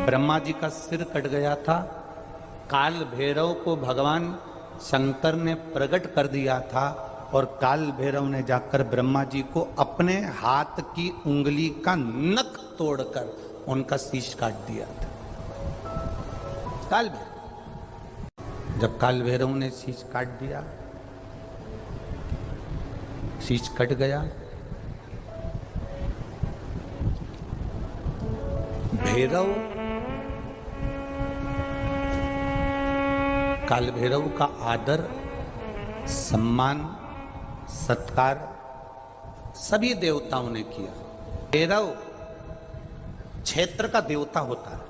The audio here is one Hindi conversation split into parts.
ब्रह्मा जी का सिर कट गया था। काल भैरव को भगवान शंकर ने प्रकट कर दिया था और काल भैरव ने जाकर ब्रह्मा जी को अपने हाथ की उंगली का नख तोड़कर उनका शीश काट दिया था। काल भैरव, जब काल भैरव ने शीश काट दिया, शीश कट गया, भैरव काल भैरव का आदर, सम्मान, सत्कार सभी देवताओं ने किया। भैरव क्षेत्र का देवता होता है।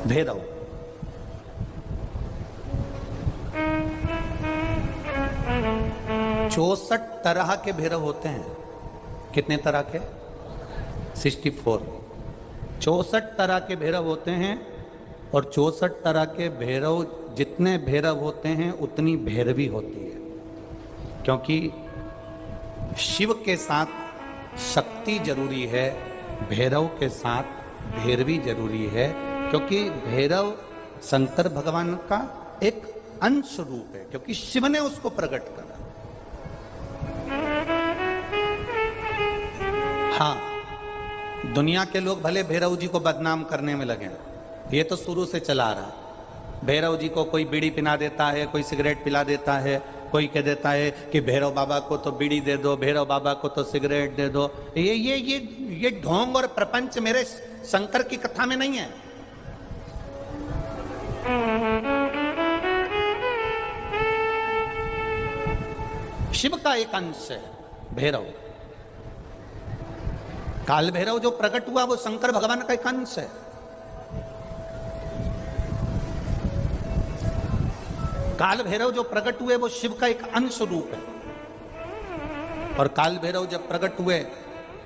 भैरव 64 तरह के भैरव होते हैं। कितने तरह के? 64। 64 तरह के भैरव होते हैं और 64 तरह के भैरव, जितने भैरव होते हैं उतनी भैरवी होती है, क्योंकि शिव के साथ शक्ति जरूरी है, भैरव के साथ भैरवी जरूरी है, क्योंकि भैरव शंकर भगवान का एक अंश रूप है, क्योंकि शिव ने उसको प्रकट करा। हाँ, दुनिया के लोग भले भैरव जी को बदनाम करने में लगे, ये तो शुरू से चला आ रहा है। भैरव जी को कोई बीड़ी पिला देता है, कोई सिगरेट पिला देता है, कोई कह देता है कि भैरव बाबा को तो बीड़ी दे दो, भैरव बाबा को तो सिगरेट दे दो। ये ढोंग और प्रपंच मेरे शंकर की कथा में नहीं है। शिव का एक अंश है भैरव। काल भैरव जो प्रकट हुआ वो शंकर भगवान का एक अंश है। काल भैरव जो प्रकट हुए वो शिव का एक अंश रूप है। और काल भैरव जब प्रकट हुए,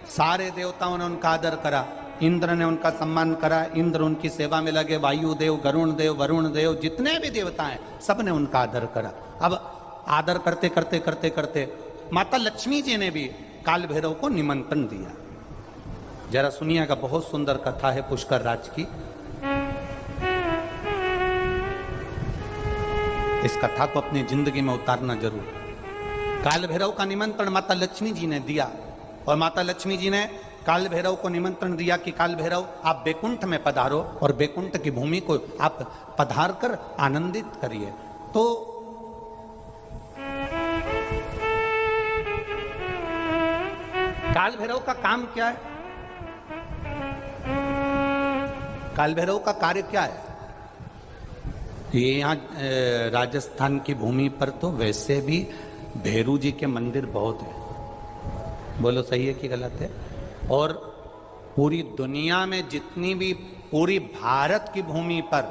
सारे देवताओं ने उनका आदर करा, इंद्र ने उनका सम्मान करा, इंद्र उनकी सेवा में लगे, वायु देव, गरुण देव, वरुण देव, जितने भी देवता हैं सब ने उनका आदर करा। अब आदर करते करते करते करते माता लक्ष्मी जी ने भी काल भैरव को निमंत्रण दिया। जरा सुनिएगा, बहुत सुंदर कथा है पुष्कर राज की। इस कथा को अपनी जिंदगी में उतारना जरूर। काल भैरव का निमंत्रण माता लक्ष्मी जी ने दिया और माता लक्ष्मी जी ने काल भैरव को निमंत्रण दिया कि काल भैरव आप बैकुंठ में पधारो और बैकुंठ की भूमि को आप पधार कर आनंदित करिए। तो काल भैरव का काम क्या है? काल भैरव का कार्य क्या है? ये यहाँ राजस्थान की भूमि पर तो वैसे भी भैरू जी के मंदिर बहुत है। बोलो सही है कि गलत है? और पूरी दुनिया में जितनी भी, पूरी भारत की भूमि पर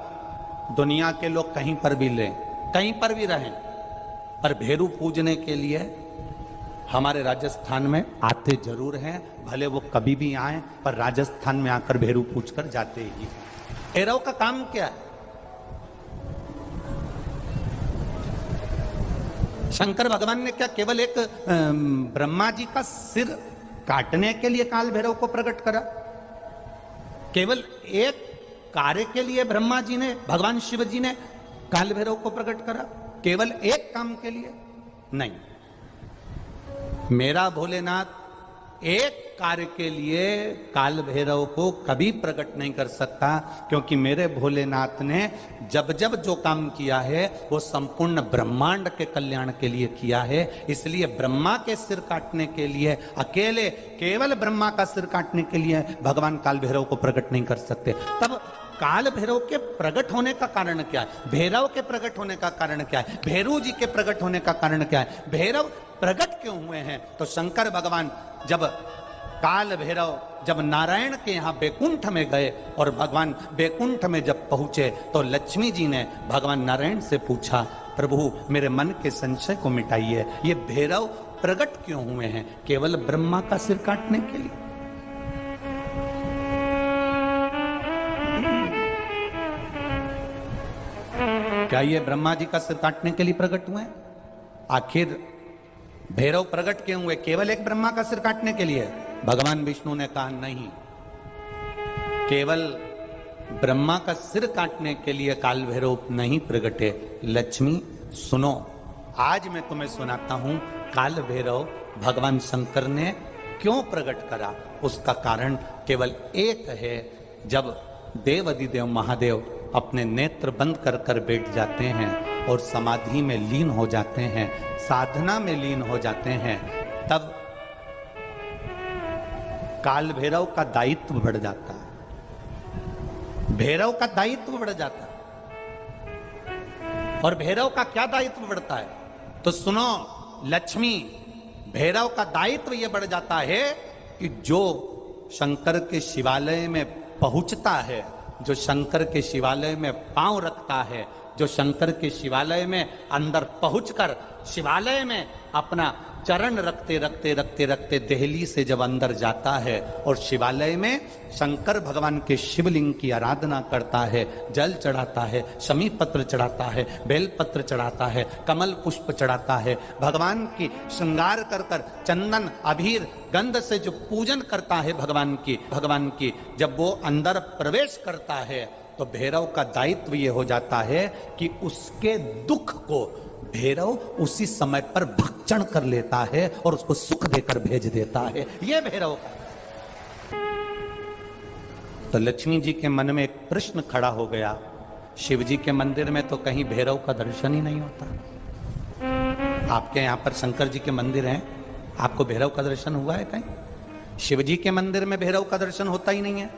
दुनिया के लोग कहीं पर भी लें, कहीं पर भी रहें, पर भैरू पूजने के लिए हमारे राजस्थान में आते जरूर हैं। भले वो कभी भी आए, पर राजस्थान में आकर भैरू पूज कर जाते ही। भैरव का काम क्या है? शंकर भगवान ने क्या केवल एक ब्रह्मा जी का सिर काटने के लिए काल भैरव को प्रकट करा? केवल एक कार्य के लिए ब्रह्मा जी ने, भगवान शिव जी ने काल भैरव को प्रकट करा? केवल एक काम के लिए? नहीं, मेरा भोलेनाथ एक कार्य के लिए काल भैरव को कभी प्रकट नहीं कर सकता, क्योंकि मेरे भोलेनाथ ने जब जब जो काम किया है वो संपूर्ण ब्रह्मांड के कल्याण के लिए किया है। इसलिए ब्रह्मा के सिर काटने के लिए, अकेले केवल ब्रह्मा का सिर काटने के लिए भगवान काल भैरव को प्रकट नहीं कर सकते। तब काल भैरव के प्रकट होने का कारण क्या है? भैरव के प्रकट होने का कारण क्या है? भैरू जी के प्रकट होने का कारण क्या है? भैरव प्रकट क्यों हुए हैं? तो शंकर भगवान जब काल भैरव जब नारायण के यहाँ बैकुंठ में गए और भगवान बैकुंठ में जब पहुंचे तो लक्ष्मी जी ने भगवान नारायण से पूछा, प्रभु मेरे मन के संशय को मिटाइए, ये भैरव प्रकट क्यों हुए हैं? केवल ब्रह्मा का सिर काटने के लिए? क्या ये ब्रह्मा जी का सिर काटने के लिए प्रकट हुए? आखिर भैरव प्रकट क्यों हुए? केवल एक ब्रह्मा का सिर काटने के लिए? भगवान विष्णु ने कहा नहीं, केवल ब्रह्मा का सिर काटने के लिए काल भैरव नहीं प्रगटे। लक्ष्मी सुनो, आज मैं तुम्हें सुनाता हूं काल भैरव भगवान शंकर ने क्यों प्रकट करा। उसका कारण केवल एक है। जब देव अधिदेव महादेव अपने नेत्र बंद कर कर बैठ जाते हैं और समाधि में लीन हो जाते हैं, साधना में लीन हो जाते हैं, तब काल भैरव का दायित्व बढ़ जाता है। भैरव का दायित्व बढ़ जाता है। और भैरव का क्या दायित्व बढ़ता है? तो सुनो लक्ष्मी, भैरव का दायित्व यह बढ़ जाता है कि जो शंकर के शिवालय में पहुंचता है, जो शंकर के शिवालय में पांव रखता है, जो शंकर के शिवालय में अंदर पहुंचकर शिवालय में अपना चरण रखते रखते रखते रखते दहली से जब अंदर जाता है और शिवालय में शंकर भगवान के शिवलिंग की आराधना करता है, जल चढ़ाता है, शमी पत्र चढ़ाता है, बेल पत्र चढ़ाता है, कमल पुष्प चढ़ाता है, भगवान की श्रृंगार कर कर चंदन अबीर गंध से जो पूजन करता है भगवान की जब वो अंदर प्रवेश करता है तो भैरव का दायित्व ये हो जाता है कि उसके दुख को भैरव उसी समय पर भक्षण कर लेता है और उसको सुख देकर भेज देता है। ये भैरव का। तो लक्ष्मी जी के मन में एक प्रश्न खड़ा हो गया, शिव जी के मंदिर में तो कहीं भैरव का दर्शन ही नहीं होता। आपके यहां पर शंकर जी के मंदिर हैं, आपको भैरव का दर्शन हुआ है कहीं? शिव जी के मंदिर में भैरव का दर्शन होता ही नहीं है।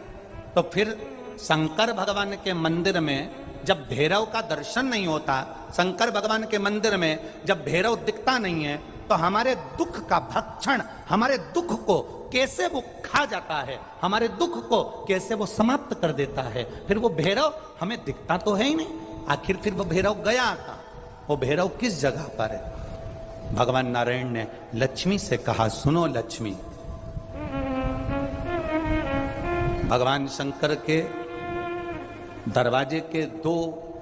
तो फिर शंकर भगवान के मंदिर में जब भैरव का दर्शन नहीं होता, शंकर भगवान के मंदिर में जब भैरव दिखता नहीं है, तो हमारे दुख का भक्षण, हमारे दुख को कैसे वो खा जाता है, हमारे दुख को कैसे वो समाप्त कर देता है। फिर वो भैरव हमें दिखता तो है ही नहीं। आखिर फिर वो भैरव गया था, वो भैरव किस जगह पर है? भगवान नारायण ने लक्ष्मी से कहा, सुनो लक्ष्मी, भगवान शंकर के दरवाजे के दो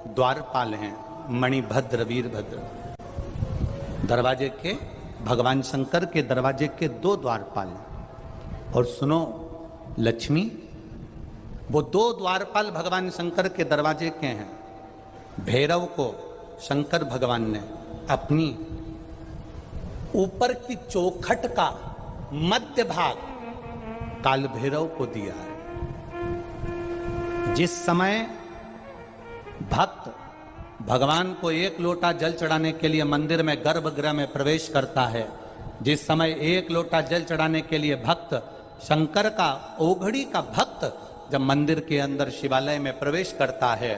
द्वारपाल हैं, मणिभद्र वीरभद्र। दरवाजे के, भगवान शंकर के दरवाजे के दो द्वारपाल हैं। और सुनो लक्ष्मी, वो दो द्वारपाल भगवान शंकर के दरवाजे के हैं। भैरव को शंकर भगवान ने अपनी ऊपर की चौखट का मध्य भाग काल भैरव को दिया है। जिस समय भक्त भगवान को एक लोटा जल चढ़ाने के लिए मंदिर में गर्भगृह में प्रवेश करता है, जिस समय एक लोटा जल चढ़ाने के लिए भक्त शंकर का ओघड़ी का भक्त जब मंदिर के अंदर शिवालय में प्रवेश करता है,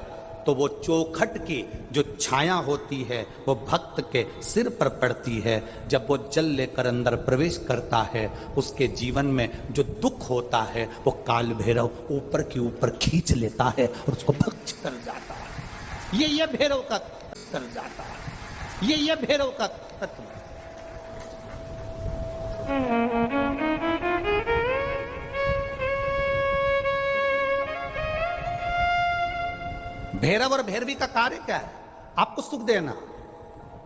तो वो चौखट की जो छाया होती है वो भक्त के सिर पर पड़ती है। जब वो जल लेकर अंदर प्रवेश करता है, उसके जीवन में जो दुख होता है वो काल भैरव ऊपर की ऊपर खींच लेता है और उसको भक्ष कर जाता है। ये भैरव का कर जाता है, ये भैरव का तत्व। भैरव और भैरवी का कार्य क्या है? आपको सुख देना।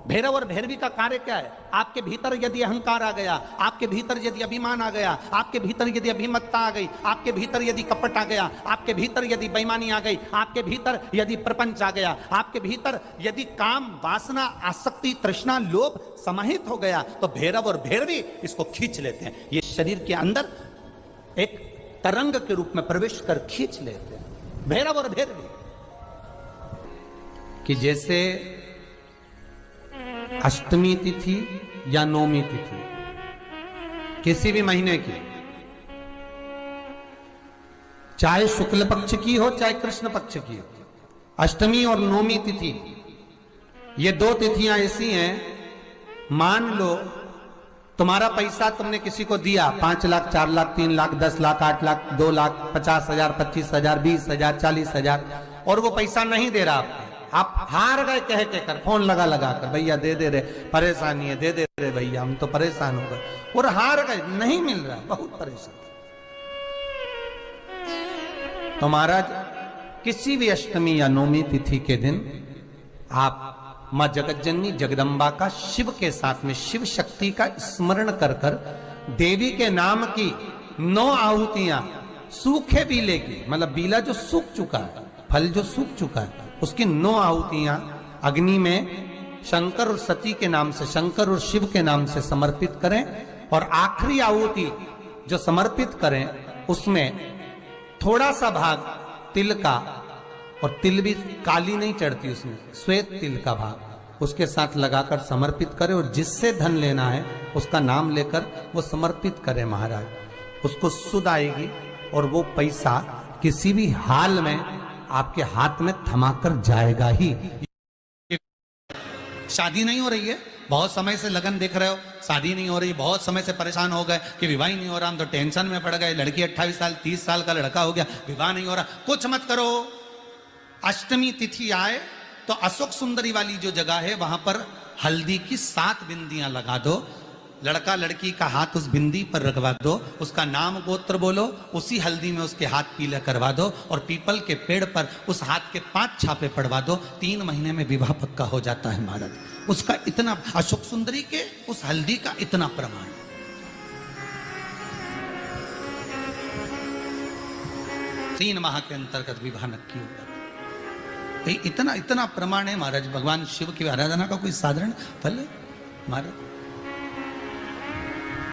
भैरव और भैरवी का कार्य क्या है? आपके भीतर यदि अहंकार आ गया, आपके भीतर यदि अभिमान आ गया, आपके भीतर यदि अभिमत्ता आ गई, आपके भीतर यदि कपट आ गया, आपके भीतर यदि बेईमानी आ गई, आपके भीतर यदि प्रपंच आ गया, आपके भीतर यदि काम वासना आसक्ति तृष्णा लोभ समाहित हो गया, तो भैरव और भैरवी इसको खींच लेते हैं। ये शरीर के अंदर एक तरंग के रूप में प्रवेश कर खींच लेते हैं भैरव और भैरवी। कि जैसे अष्टमी तिथि या नौमी तिथि किसी भी महीने की, चाहे शुक्ल पक्ष की हो चाहे कृष्ण पक्ष की हो, अष्टमी और नौमी तिथि ये दो तिथियां ऐसी हैं, मान लो तुम्हारा पैसा तुमने किसी को दिया, 5 लाख 4 लाख 3 लाख 10 लाख 8 लाख 2 लाख 50,000 25,000 20,000 40,000 और वो पैसा नहीं दे रहा। आप हार गए कह के कर, फोन लगा कर, भैया दे दे रे, परेशानी है, दे दे रे भैया, हम तो परेशान हो गए, और हार गए, नहीं मिल रहा, बहुत परेशान। तो महाराज किसी भी अष्टमी या नौमी तिथि के दिन आप मां जगतजननी जगदम्बा का शिव के साथ में शिव शक्ति का स्मरण कर कर देवी के नाम की 9 आहुतियां सूखे बीले की, मतलब बीला जो सूख चुका है, फल जो सूख चुका है, उसकी 9 आहुतियां अग्नि में शंकर और सती के नाम से, शंकर और शिव के नाम से समर्पित करें। और आखिरी आहुति जो समर्पित करें उसमें थोड़ा सा भाग तिल का, और तिल भी काली नहीं चढ़ती उसमें, श्वेत तिल का भाग उसके साथ लगाकर समर्पित करें। और जिससे धन लेना है उसका नाम लेकर वो समर्पित करें महाराज, उसको सुध आएगी और वो पैसा किसी भी हाल में आपके हाथ में थमाकर जाएगा ही। शादी नहीं हो रही है, बहुत समय से लगन देख रहे हो, शादी नहीं हो रही, बहुत समय से परेशान हो गए कि विवाह ही नहीं हो रहा, हम तो टेंशन में पड़ गए, लड़की 28 साल 30 साल का लड़का हो गया, विवाह नहीं हो रहा। कुछ मत करो, अष्टमी तिथि आए तो अशोक सुंदरी वाली जो जगह है वहां पर हल्दी की 7 बिंदियां लगा दो, लड़का लड़की का हाथ उस बिंदी पर रखवा दो, उसका नाम गोत्र बोलो, उसी हल्दी में उसके हाथ पीले करवा दो और पीपल के पेड़ पर उस हाथ के 5 छापे पड़वा दो। 3 महीने में विवाह पक्का हो जाता है महाराज। उसका इतना, अशोक सुंदरी के उस हल्दी का इतना प्रमाण। 3 माह के अंतर्गत विवाह नक्की होगा। इतना इतना प्रमाण है महाराज। भगवान शिव की आराधना का कोई साधारण फल है महाराज।